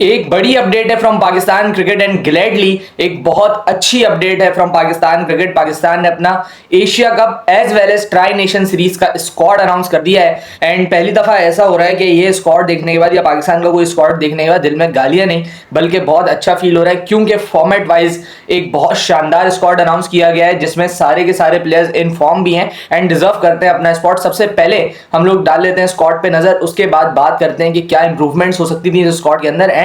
एक बड़ी अपडेट है from Pakistan cricket and gladly एक बहुत अच्छी अपडेट है फ्रॉम पाकिस्तान क्रिकेट। पाकिस्तान ने अपना Asia cup as well as tri nation series का स्क्वाड अनाउंस कर दिया है। एंड पहली दफा ऐसा हो रहा है कि ये स्क्वाड देखने के बाद या पाकिस्तान का कोई स्क्वाड देखने के बाद दिल में गालियां नहीं बल्कि बहुत अच्छा फील हो रहा है, क्योंकि फॉर्मेट वाइज एक बहुत शानदार स्क्वाड अनाउंस किया गया है जिसमें सारे के सारे प्लेयर्स इन फॉर्म भी हैं एंड डिजर्व करते हैं अपना स्पॉट। सबसे पहले हम लोग डाल लेते हैं स्क्वाड पे नजर, उसके बाद बात करते हैं कि क्या इंप्रूवमेंट्स हो सकती थी इस स्क्वाड के अंदर एंड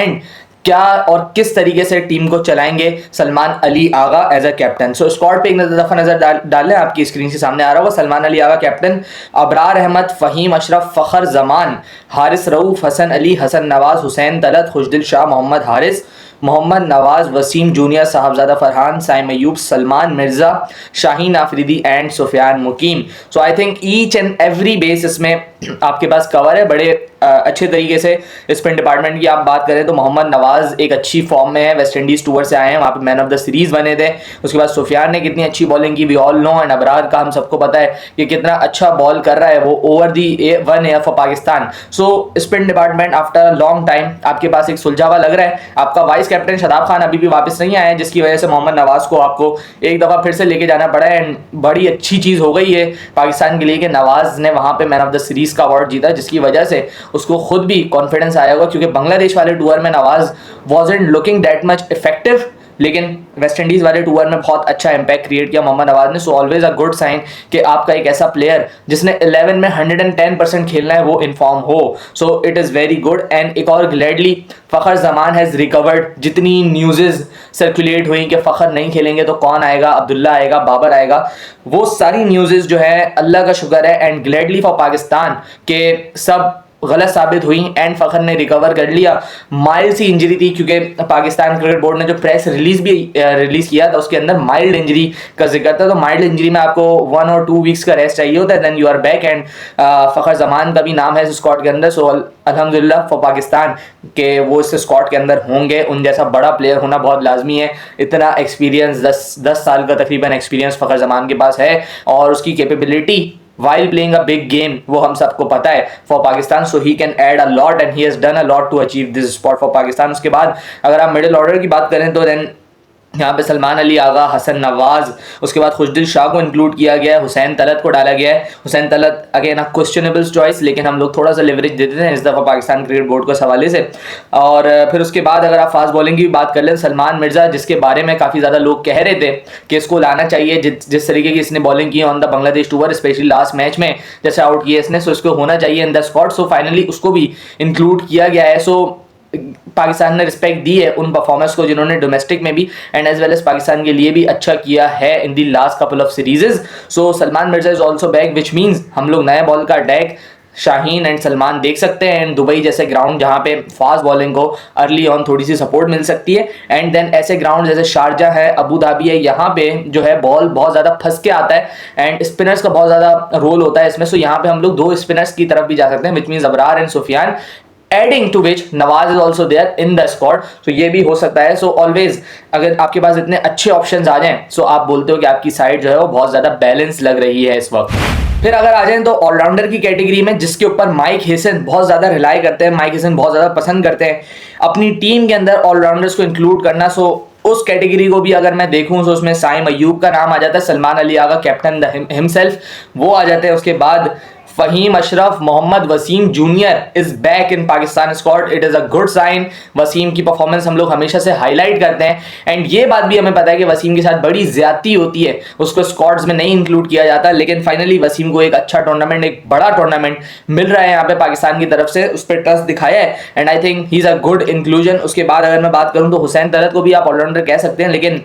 क्या और किस तरीके से टीम को चलाएंगे Salman Ali Agha as a captain. So squad पे एक दफा नजर डाल लें, आपकी स्क्रीन के सामने आ रहा होगा। Salman Ali Agha captain, Abrar Ahmed, Faheem Ashraf, Fakhar Zaman, Haris Rauf, Hasan Ali, Hasan Nawaz, Hussain Talat, Khushdil Shah, Mohammad Haris, Mohammad Nawaz, Wasim junior, Sahibzada Farhan, Saim Ayub, Salman Mirza, Shaheen Afridi and Sufiyan Muqeem. So I think each and every base इसमें आपके पास कवर है बड़े अच्छे तरीके से। स्पिन डिपार्टमेंट की आप बात करें तो मोहम्मद नवाज एक अच्छी फॉर्म में है, वेस्ट इंडीज टूर से आए हैं, वहाँ पे मैन ऑफ द सीरीज बने थे। उसके बाद सुफियान ने कितनी अच्छी बॉलिंग की we all know, and Abrar का हम सबको पता है कि कितना अच्छा बॉल कर रहा है वो over the one year for Pakistan. So spin department after a long time आपके पास एक सुलझा हुआ लग रहा है। आपका वाइस कैप्टन शादाब खान अभी भी वापस नहीं आया है, जिसकी वजह से मोहम्मद नवाज को आपको एक दफा फिर से लेके जाना पड़ा है। एंड बड़ी अच्छी चीज हो गई है पाकिस्तान के लिए कि नवाज ने वहां पे मैन ऑफ द सीरीज का अवार्ड जीता, जिसकी वजह से उसको खुद भी कॉन्फिडेंस आया होगा, क्योंकि बांग्लादेश वाले टूर में Nawaz wasn't looking that much effective, लेकिन वेस्ट इंडीज वाले टूर में बहुत अच्छा इंपैक्ट क्रिएट किया मोहम्मद नवाज ने। So always a good sign कि आपका एक ऐसा प्लेयर जिसने 11 में 110% खेलना है वो इन्फॉर्म हो। So it is very good. And एक और gladly Fakhar Zaman has recovered. जितनी न्यूज़ेज सर्कुलेट हुई कि फ़खर नहीं खेलेंगे तो कौन आएगा, अब्दुल्ला आएगा, बाबर आएगा, वो सारी न्यूज़ेज जो है अल्लाह का शुक्र है एंड ग्लैडली फॉर पाकिस्तान के सब गलत साबित हुई एंड फ़खर ने रिकवर कर लिया। माइल्ड सी इंजरी थी, क्योंकि पाकिस्तान क्रिकेट बोर्ड ने जो प्रेस रिलीज भी रिलीज किया था उसके अंदर माइल्ड इंजरी का जिक्र था। तो माइल्ड इंजरी में आपको 1 और 2 वीक्स का रेस्ट चाहिए होता है, then you are back. And Fakhar Zaman का भी नाम है इस स्क्वाड के अंदर। सो अल्हम्दुलिल्लाह फॉर पाकिस्तान के वो इस स्क्वाड के अंदर होंगे। उन जैसा बड़ा प्लेयर होना बहुत लाजमी है। इतना एक्सपीरियंस 10 साल का तकरीबन एक्सपीरियंस फ़खर जमान के पास है और उसकी capability while playing a big game वो हम सबको पता है for Pakistan. So he can add a lot and he has done a lot to achieve this spot for Pakistan. उसके बाद अगर आप मिडिल ऑर्डर की बात करें तो देन यहाँ पे सलमान अली आगा, हसन नवाज, उसके बाद खुशदिल शाह को इंक्लूड किया गया है, हुसैन तलत को डाला गया है। Hussain Talat again a questionable choice, लेकिन हम लोग थोड़ा सा लिवरेज देते हैं इस दफ़ा पाकिस्तान क्रिकेट बोर्ड को इस हवाले से। और फिर उसके बाद अगर आप फास्ट बॉलिंग की बात कर लें, सलमान मिर्जा जिसके बारे में काफ़ी ज़्यादा लोग कह रहे थे कि इसको लाना चाहिए, जिस तरीके की इसने बॉलिंग की on the Bangladesh tour, specially last match में जैसे आउट किया इसने, सो इसको होना चाहिए इन द स्क्वाड। सो फाइनली उसको भी इंक्लूड किया गया है। सो पाकिस्तान ने रिस्पेक्ट दी है उन परफॉर्मेंस को जिन्होंने डोमेस्टिक में भी and as well as Pakistan के लिए भी अच्छा किया है in the last couple of series. So Salman Mirza is also back, which means हम लोग नए बॉल का अटैक शाहीन एंड सलमान देख सकते हैं। एंड दुबई जैसे ग्राउंड जहाँ पे फास्ट बॉलिंग को अर्ली ऑन थोड़ी सी सपोर्ट मिल सकती है, एंड देन ऐसे ग्राउंड जैसे शारजा है, अबू धाबी है, यहाँ पे जो है बॉल बहुत ज़्यादा फंस के आता है एंड स्पिनर्स का बहुत ज़्यादा रोल होता है इसमें। सो यहाँ पे हम लोग 2 स्पिनर्स की तरफ भी जा सकते हैं, which means Abrar and Sufiyan, adding to which Nawaz is also there in the squad. So ये भी हो सकता है। सो ऑलवेज अगर आपके पास इतने अच्छे ऑप्शंस आ जाएं सो आप बोलते हो कि आपकी साइड जो है वो बहुत ज़्यादा बैलेंस लग रही है इस वक्त। फिर अगर आ जाएं तो ऑलराउंडर की कैटेगरी में, जिसके ऊपर माइक हेसन बहुत ज़्यादा रिलाई करते हैं, माइक हेसन बहुत ज़्यादा पसंद करते हैं अपनी टीम के अंदर ऑलराउंडर्स को इंक्लूड करना। सो उस कैटेगरी को भी अगर मैं देखूं तो उसमें साइम अयूब का नाम आ जाता है, सलमान अली आगा कैप्टन हिमसेल्फ वो आ जाते हैं। उसके बाद Faheem Ashraf, Mohammad Wasim junior is back in Pakistan squad. It is a good sign. Wasim की परफॉर्मेंस हम लोग हमेशा से हाईलाइट करते हैं एंड ये बात भी हमें पता है कि वसीम के साथ बड़ी ज्यादती होती है, उसको स्क्वाड्स में नहीं इंक्लूड किया जाता, लेकिन फाइनली वसीम को एक अच्छा टूर्नामेंट, एक बड़ा टूर्नामेंट मिल रहा है यहाँ पे पाकिस्तान की तरफ से, उस पर ट्रस्ट दिखाया है and I think he is a good inclusion. उसके बाद अगर मैं बात करूँ तो हुसैन तलत को भी आप ऑलराउंडर कह सकते हैं, लेकिन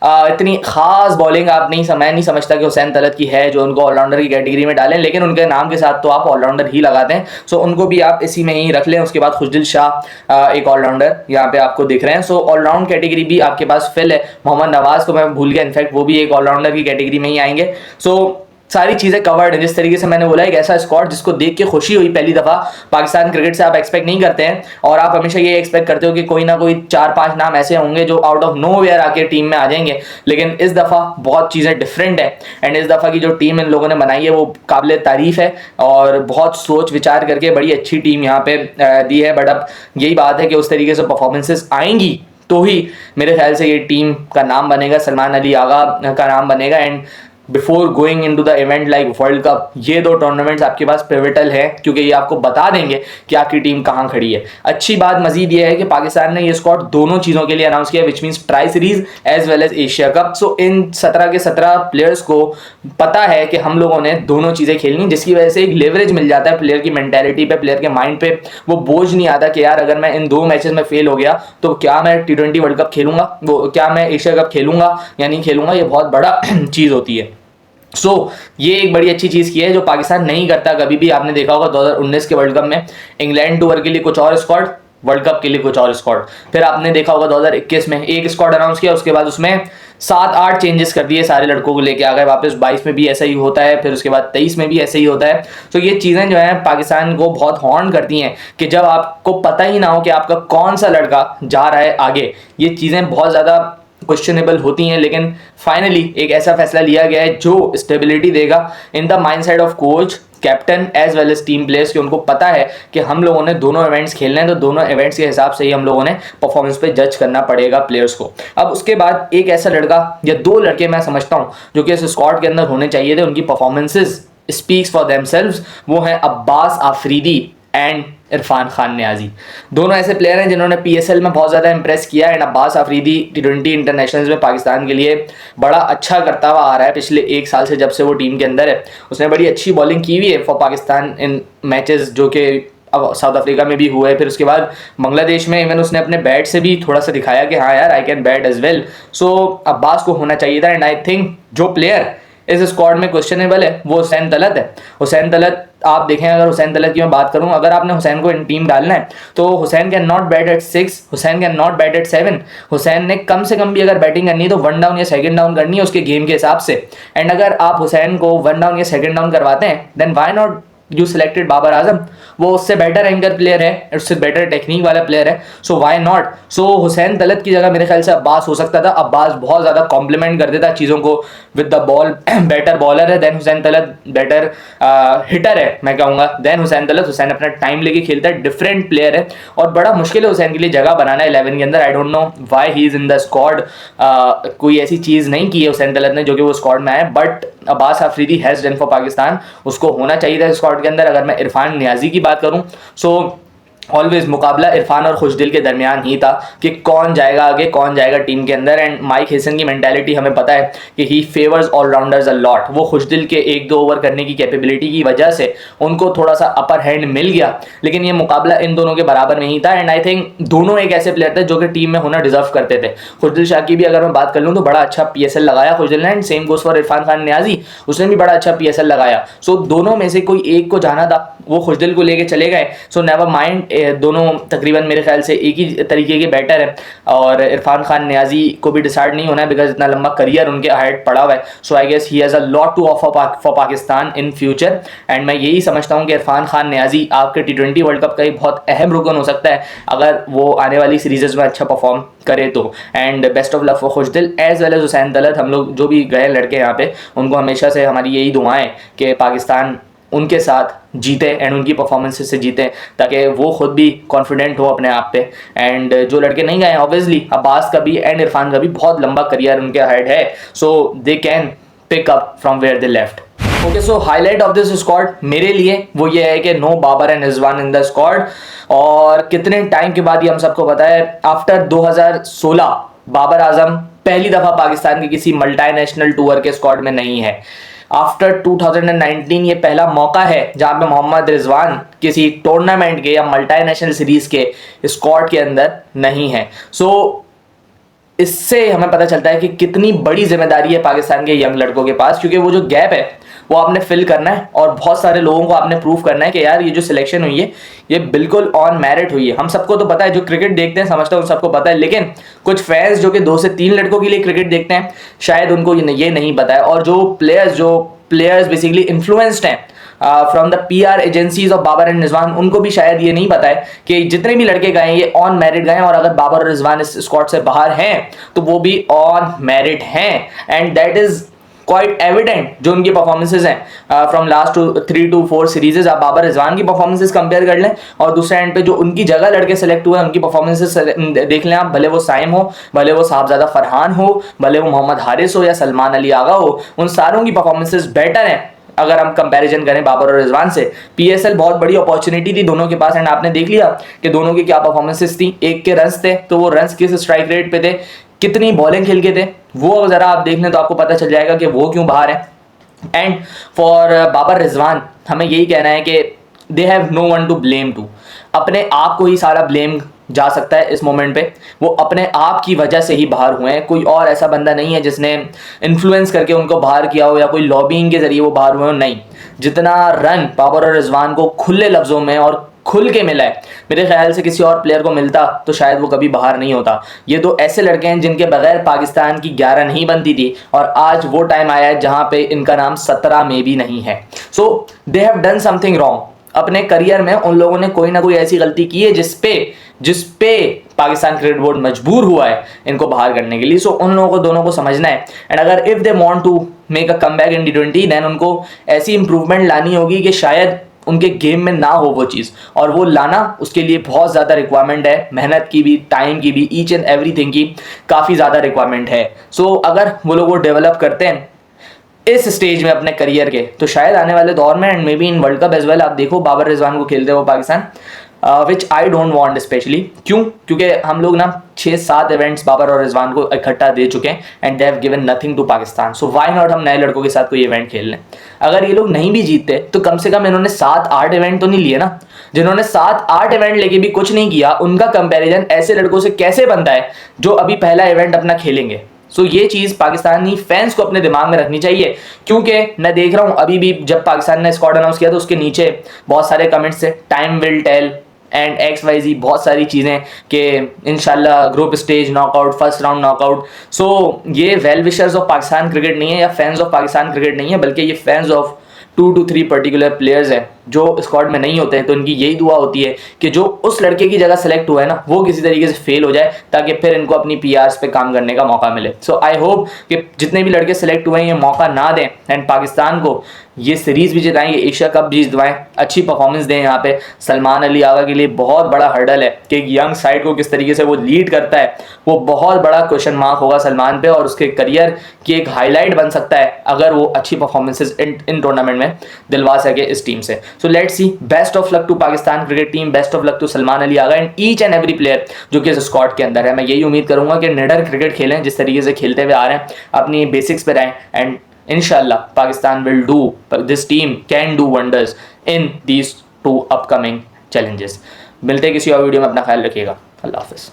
इतनी खास बॉलिंग आप नहीं समझता कि हुसैन तलत की है जो उनको ऑलराउंडर की कैटेगरी में डालें, लेकिन उनके नाम के साथ तो आप ऑलराउंडर ही लगाते हैं। सो उनको भी आप इसी में ही रख लें। उसके बाद खुशदिल शाह एक ऑलराउंडर यहाँ पे आपको दिख रहे हैं। सो ऑलराउंड कैटेगरी भी आपके पास फिल है। मोहम्मद नवाज को मैं भूल गया, इनफैक्ट वो भी एक ऑलराउंडर की कैटेगरी में ही आएंगे। सो सारी चीज़ें कवर्ड है। जिस तरीके से मैंने बोला, एक ऐसा स्क्वाड जिसको देख के खुशी हुई पहली दफ़ा पाकिस्तान क्रिकेट से आप एक्सपेक्ट नहीं करते हैं, और आप हमेशा ये एक्सपेक्ट करते हो कि कोई ना कोई 4-5 नाम ऐसे होंगे जो आउट ऑफ नो वेयर आके टीम में आ जाएंगे, लेकिन इस दफ़ा बहुत चीज़ें डिफरेंट है। एंड इस दफ़ा की जो टीम इन लोगों ने बनाई है वो काबिल तारीफ़ है, और बहुत सोच विचार करके बड़ी अच्छी टीम यहाँ पे दी है। बट अब यही बात है कि उस तरीके से परफॉर्मेंसेस आएंगी तो ही मेरे ख्याल से ये टीम का नाम बनेगा, सलमान अली आगा का नाम बनेगा। And before going into the event like world cup, ये दो टूर्नामेंट्स आपके पास पिवटल है, क्योंकि ये आपको बता देंगे कि आपकी टीम कहाँ खड़ी है। अच्छी बात मजीद ये है कि पाकिस्तान ने ये स्क्वाड दोनों चीज़ों के लिए अनाउंस किया, which means tri series as well as Asia Cup. So in 17 के 17 प्लेयर्स को पता है कि हम लोगों ने दोनों चीज़ें खेलनी, जिसकी वजह से एक लेवरेज मिल जाता है प्लेयर की मेंटेलिटी पे, प्लेयर के माइंड पे। वो बोझ नहीं आता कि यार अगर मैं इन 2 मैचेस में फेल हो गया तो क्या मैं T20 वर्ल्ड कप खेलूंगा, वो क्या मैं एशिया कप खेलूंगा या नहीं खेलूंगा। ये बहुत बड़ा चीज़ होती है। ये एक बड़ी अच्छी चीज़ की है जो पाकिस्तान नहीं करता कभी भी। आपने देखा होगा 2019 के वर्ल्ड कप में इंग्लैंड टूर के लिए कुछ और स्क्वाड, वर्ल्ड कप के लिए कुछ और स्क्वाड। फिर आपने देखा होगा 2021 में एक स्क्वाड अनाउंस किया, उसके बाद उसमें 7-8 चेंजेस कर दिए, सारे लड़कों को लेके आ गए वापस। 22 में भी ऐसा ही होता है, फिर उसके बाद 23 में भी ऐसे ही होता है। तो ये चीज़ें जो है पाकिस्तान को बहुत हॉर्न करती हैं कि जब आपको पता ही ना हो कि आपका कौन सा लड़का जा रहा है आगे, ये चीज़ें बहुत ज़्यादा क्वेश्चनेबल होती हैं। लेकिन फाइनली एक ऐसा फैसला लिया गया है जो स्टेबिलिटी देगा in the mind set of coach, captain as well as team players, कि उनको पता है कि हम लोगों ने दोनों इवेंट्स खेलने हैं, तो दोनों इवेंट्स के हिसाब से ही हम लोगों ने परफॉर्मेंस पे जज करना पड़ेगा प्लेयर्स को। अब उसके बाद एक ऐसा लड़का या 2 लड़के मैं समझता हूँ जो कि इस स्क्वाड के अंदर होने चाहिए थे, उनकी परफॉर्मेंसेज स्पीक्स फॉर देमसेल्व्स। वो हैं अब्बास आफरीदी एंड इरफान खान नियाजी। दोनों ऐसे प्लेयर हैं जिन्होंने PSL में बहुत ज़्यादा इंप्रेस किया। And Abbas Afridi T20 internationals में पाकिस्तान के लिए बड़ा अच्छा करता हुआ आ रहा है पिछले 1 साल से, जब से वो टीम के अंदर है। उसने बड़ी अच्छी बॉलिंग की हुई है फॉर पाकिस्तान इन मैचेस जो कि अब साउथ अफ्रीका में भी हुए, फिर उसके बाद बांग्लादेश में इवन उसने अपने बैट से भी थोड़ा सा दिखाया कि हाँ यार I can bat as well. So Abbas को होना चाहिए था। एंड आई थिंक जो प्लेयर इस स्क्वाड में क्वेश्चनेबल है वो हुसैन तलत है। हुसैन तलत आप देखें, अगर हुसैन तलत की मैं बात करूं, अगर आपने हुसैन को इन टीम डालना है तो Hussain can not bat at 6, Hussain can not bat at 7। Hussain ने कम से कम भी अगर बैटिंग करनी है तो 1 डाउन या 2nd डाउन करनी है उसके गेम के हिसाब से। एंड अगर आप हुसैन को 1 डाउन या 2nd डाउन करवाते हैं then why not you selected Babar Azam. वो उससे बेटर एंकर प्लेयर है, उससे बेटर टेक्निक वाला प्लेयर है, सो व्हाई नॉट। सो हुसैन तलत की जगह मेरे ख्याल से अब्बास हो सकता था। अब्बास बहुत ज़्यादा कॉम्प्लीमेंट कर देता चीज़ों को with the ball, better bowler है than Hussain Talat, better hitter है मैं कहूँगा देन हुसैन तलत। हुसैन अपना टाइम लेके खेलता है, डिफरेंट प्लेयर है, और बड़ा मुश्किल है हुसैन के लिए जगह बनाना 11 के अंदर। I don't know why he is in the squad. कोई ऐसी चीज़ नहीं की है हुसैन तलत ने जो कि वो स्क्वाड में आए, but Abbas Afridi has done for Pakistan, उसको होना चाहिए था स्क्वाड के अंदर। अगर मैं इरफान नियाजी की बात करूं, सो ऑलवेज मुकाबला इरफान और खुशदिल के दरमियान ही था कि कौन जाएगा आगे, कौन जाएगा टीम के अंदर। एंड माइक हेसन की मेंटालिटी हमें पता है कि ही फेवर्स ऑलराउंडर्स अ लॉट। वो खुशदिल के 1-2 ओवर करने की कैपेबिलिटी की वजह से उनको थोड़ा सा अपर हैंड मिल गया, लेकिन ये मुकाबला इन दोनों के बराबर में ही था। एंड आई थिंक दोनों एक ऐसे प्लेयर थे जो कि टीम में होना डिजर्व करते थे। खुशदिल शाह की भी अगर मैं बात कर लूँ तो बड़ा अच्छा PSL लगाया खुशदिल ने, and same goes for Irfan Khan Niazi, उसने भी बड़ा अच्छा PSL लगाया। सो दोनों में से कोई एक को जाना था, वो खुशदिल को लेके चले गए। सो नेवर माइंड, दोनों तकरीबन मेरे ख्याल से एक ही तरीके के बैटर है, और इरफान खान नियाजी को भी डिसाइड नहीं होना है बिकॉज इतना लंबा करियर उनके हेड पड़ा हुआ है। So I guess he has a lot to offer for Pakistan in future. And मैं यही समझता हूँ कि इरफान खान नियाजी आपके T20 वर्ल्ड कप का एक बहुत अहम रुकन हो सकता है अगर वो आने वाली सीरीज़ में अच्छा परफॉर्म करे तो। And best of luck for Khushdil as well as Hussain Talat. हम लोग जो भी गए लड़के यहाँ पे, उनको हमेशा से हमारी यही दुआएं कि पाकिस्तान उनके साथ जीते एंड उनकी परफॉर्मेंसेस से जीते, ताकि वो खुद भी कॉन्फिडेंट हो अपने आप पे। एंड जो लड़के नहीं गए ऑब्वियसली अब्बास का भी एंड इरफान का भी बहुत लंबा करियर उनके हेड है, so they can pick up from where they left. Okay, so highlight of this squad मेरे लिए वो ये है कि no Babar and Rizwan in the squad. और कितने टाइम के बाद ये हम सबको पता है, आफ्टर 2016 बाबर आजम पहली दफ़ा पाकिस्तान के किसी मल्टीनेशनल टूर के स्क्वाड में नहीं है। आफ्टर 2019 ये पहला मौका है जहाँ पे मोहम्मद रिजवान किसी टूर्नामेंट के या मल्टीनेशनल सीरीज के स्क्वाड के अंदर नहीं है। सो इससे हमें पता चलता है कि कितनी बड़ी जिम्मेदारी है पाकिस्तान के यंग लड़कों के पास, क्योंकि वो जो गैप है वो आपने फिल करना है, और बहुत सारे लोगों को आपने प्रूव करना है कि यार ये जो सिलेक्शन हुई है ये बिल्कुल ऑन मेरिट हुई है। हम सबको तो पता है, जो क्रिकेट देखते हैं समझता हूँ सबको पता है, लेकिन कुछ फैंस जो कि 2 से 3 लड़कों के लिए क्रिकेट देखते हैं शायद उनको ये नहीं पता है। और जो प्लेयर्स जो प्लेयर्स बेसिकली इन्फ्लुएंस्ड हैं from the PR agencies of Babar and Rizwan, उनको भी शायद ये नहीं पता है कि जितने भी लड़के गए ये ऑन मेरिट गए, और अगर बाबर और रिजवान इस स्क्वाड से बाहर हैं तो वो भी ऑन मेरिट हैं, and that is quite evident. जो उनकी परफॉर्मेंसेज हैं फ्रॉम लास्ट 3 to 4 सीरीजेज, आप बाबर रिजवान की परफॉर्मेंसेज कंपेयर कर लें और दूसरे एंड पे जो उनकी जगह लड़के सेलेक्ट हुए हैं उनकी परफॉर्मेंसेज देख लें आप, भले वो साइम हो, भले वो साहबजादा फरहान हो, भले वो मोहम्मद हारिस हो या सलमान अली आगा हो, उन सारों की परफॉर्मेंसेज बेटर हैं अगर हम कंपैरिजन करें बाबर और रिजवान से। PSL बहुत बड़ी अपॉर्चुनिटी थी दोनों के पास, एंड आपने देख लिया कि दोनों की क्या परफॉर्मेंसेस थी। एक के रन्स थे तो वो रन्स किस स्ट्राइक रेट पे थे, कितनी बॉलिंग खेल के थे, वो जरा आप देख लें तो आपको पता चल जाएगा कि वो क्यों बाहर है। एंड फॉर बाबर रिजवान हमें यही कहना है कि they have no one to blame to, अपने आप को ही सारा ब्लेम जा सकता है इस मोमेंट पे, वो अपने आप की वजह से ही बाहर हुए हैं, कोई और ऐसा बंदा नहीं है जिसने इन्फ्लुएंस करके उनको बाहर किया हो या कोई लॉबिंग के जरिए वो बाहर हुए हो, नहीं। जितना रन बाबर और रिजवान को खुले लफ्जों में और खुल के मिला है, मेरे ख्याल से किसी और प्लेयर को मिलता तो शायद वो कभी बाहर नहीं होता। ये दो ऐसे लड़के हैं जिनके बगैर पाकिस्तान की 11 नहीं बनती थी, और आज वो टाइम आया है जहां पे इनका नाम 17 में भी नहीं है। So they have done something wrong अपने करियर में, उन लोगों ने कोई ना कोई ऐसी गलती की है जिसपे पाकिस्तान क्रिकेट बोर्ड मजबूर हुआ है इनको बाहर करने के लिए। सो उन लोगों को दोनों को समझना है, एंड अगर if they want to make a comeback in T20 then उनको ऐसी इंप्रूवमेंट लानी होगी कि शायद उनके गेम में ना हो वो चीज़, और वो लाना उसके लिए बहुत ज़्यादा रिक्वायरमेंट है, मेहनत की भी, टाइम की भी, ईच एंड एवरीथिंग की काफ़ी ज़्यादा रिक्वायरमेंट है। सो अगर वो लोग वो डेवलप करते हैं इस स्टेज में अपने करियर के, तो शायद आने वाले दौर में and maybe in world cup as well आप देखो बाबर रिजवान को खेलते हो Pakistan, which I don't want specially. क्योंकि हम लोग ना 6-7 इवेंट्स बाबर और रिजवान को इकट्ठा दे चुके हैं and they have given nothing to Pakistan. So why not हम नए लड़कों के साथ कोई इवेंट खेल लें। अगर ये लोग नहीं भी जीतते तो कम से कम इन्होंने 7-8 इवेंट तो नहीं लिए ना। जिन्होंने 7-8 इवेंट लेके भी कुछ नहीं किया, उनका कंपेरिजन ऐसे लड़कों से कैसे बनता है जो अभी पहला इवेंट अपना खेलेंगे। सो ये चीज़ पाकिस्तानी फैंस को अपने दिमाग में रखनी चाहिए, क्योंकि मैं देख रहा हूँ अभी भी जब पाकिस्तान ने स्क्वाड अनाउंस किया तो उसके नीचे बहुत सारे कमेंट्स थे, time will tell and XYZ, बहुत सारी चीज़ें कि इंशाल्लाह group stage knockout, first round knockout. So ये well wishers of Pakistan cricket नहीं है या फैंस ऑफ पाकिस्तान क्रिकेट नहीं है, बल्कि ये fans of 2 to 3 particular players हैं जो स्क्वाड में नहीं होते हैं। तो इनकी यही दुआ होती है कि जो उस लड़के की जगह सेलेक्ट हुआ है ना वो किसी तरीके से फेल हो जाए, ताकि फिर इनको अपनी PRs पे काम करने का मौका मिले। सो आई होप कि जितने भी लड़के सेलेक्ट हुए हैं ये मौका ना दें एंड पाकिस्तान को ये सीरीज़ भी जिताएं, ये एशिया कप भी जितवाएं, अच्छी परफॉर्मेंस दें। यहाँ पे सलमान अली आगा के लिए बहुत बड़ा हर्डल है कि एक यंग साइड को किस तरीके से वो लीड करता है, वो बहुत बड़ा क्वेश्चन मार्क होगा सलमान पे, और उसके करियर की एक हाईलाइट बन सकता है अगर वो अच्छी परफॉर्मेंसेज इन टूर्नामेंट में दिलवा सके इस टीम से। So let's see, best of luck to Pakistan cricket team, best of luck to Salman Ali Agha and each and every player जो कि इस स्क्वाड के अंदर है। मैं यही उम्मीद करूंगा कि निडर क्रिकेट खेलें जिस तरीके से खेलते हुए आ रहे हैं, अपनी बेसिक्स पे रहें, and inshallah Pakistan will do, this team can do wonders in these 2 upcoming challenges। मिलते हैं किसी और वीडियो में, अपना ख्याल रखिएगा, अल्लाह हाफिज़।